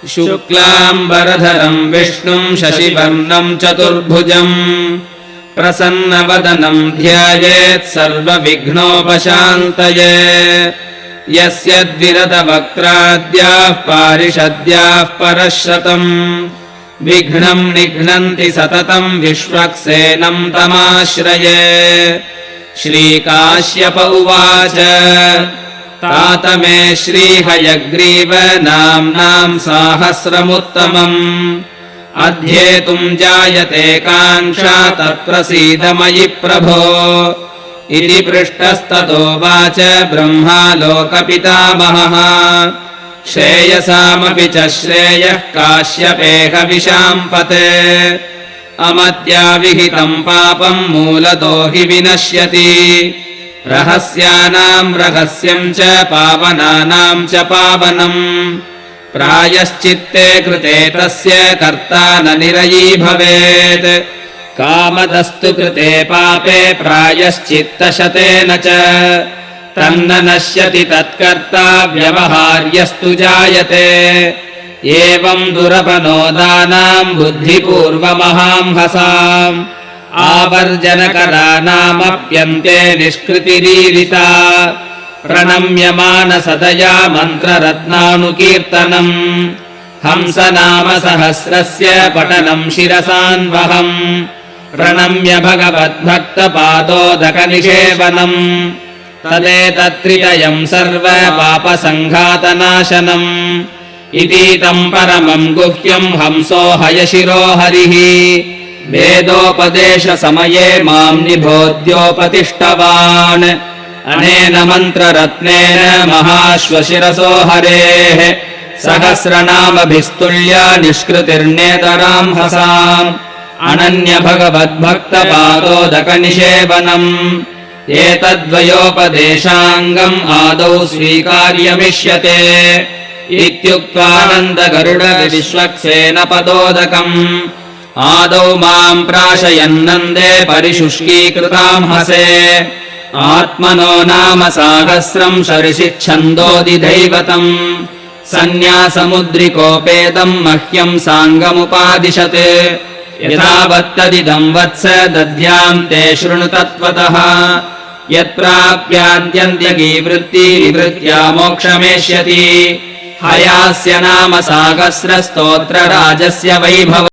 शुक्लाम्बरधरम् विष्णुम् शशिवर्णम् चतुर्भुजम् प्रसन्नवदनम् ध्यायेत् सर्वविघ्नोपशान्तये यस्य द्विरदवक्त्राद्याः पारिषद्याः परश्रतम् विघ्नम् निघ्नन्ति सततम् विश्वक्सेनम् तमाश्रये। श्रीकाश्यप उवाच तात मे श्रीहयग्रीव नाम्नाम् साहस्रमुत्तमम् अध्येतुम् जायते काङ्क्षा तत्प्रसीद मयि प्रभो इति पृष्टस्ततोवाच ब्रह्मा लोकपितामहः श्रेयसामपि च श्रेयः काश्यपेह विशाम्पते अमद्याविहितम् पापम् मूलतो हि विनश्यति रहस्यानाम् रहस्यम् च पावनानाम् च पावनम् प्रायश्चित्ते कृते तस्य कर्ता न निरयी भवेत् कामदस्तु कृते पापे प्रायश्चित्तशतेन च तन्न नश्यति तत्कर्ता व्यवहार्यस्तु जायते एवम् दुरपनोदानाम् बुद्धिपूर्वमहांहसाम् आवर्जनकरानामप्यन्ते निष्कृतिरीरिता प्रणम्यमानसदया मन्त्ररत्नानुकीर्तनम् हंसनाम सहस्रस्य पठनम् शिरसान्वहम् प्रणम्य भगवद्भक्तपादोदकनिषेवनम् तदेतत्त्रितयम् सर्वपापसङ्घातनाशनम् इतीतम् परमम् गुह्यम् हंसो हयशिरो हरिः वेदोपदेशसमये माम् निबोध्योपतिष्ठवान् अनेन मन्त्ररत्नेन महाश्वशिरसो हरेः सहस्रनामभिस्तुल्या निष्कृतिर्नेतराम् हसाम् अनन्य भगवद्भक्तपादोदकनिषेवनम् एतद्वयोपदेशाङ्गम् आदौ स्वीकार्यमिष्यते इत्युक्त्वानन्दगरुड विश्वक्सेनपदोदकम् आदौ माम् प्राशयन्नन्दे परिशुष्कीकृताम् हसे आत्मनो नाम साहस्रम् शर्षिच्छन्दोदिदैवतम् सन्न्यासमुद्रिकोपेदम् मह्यम् साङ्गमुपादिशत् यथावत्तदिदम् वत्स दद्याम् ते शृणु तत्त्वतः यत्प्राप्यान्त्यन्त्यगीवृत्ति विवृत्त्या मोक्षमेष्यति हयास्य नाम साहस्रस्तोत्रराजस्य वैभव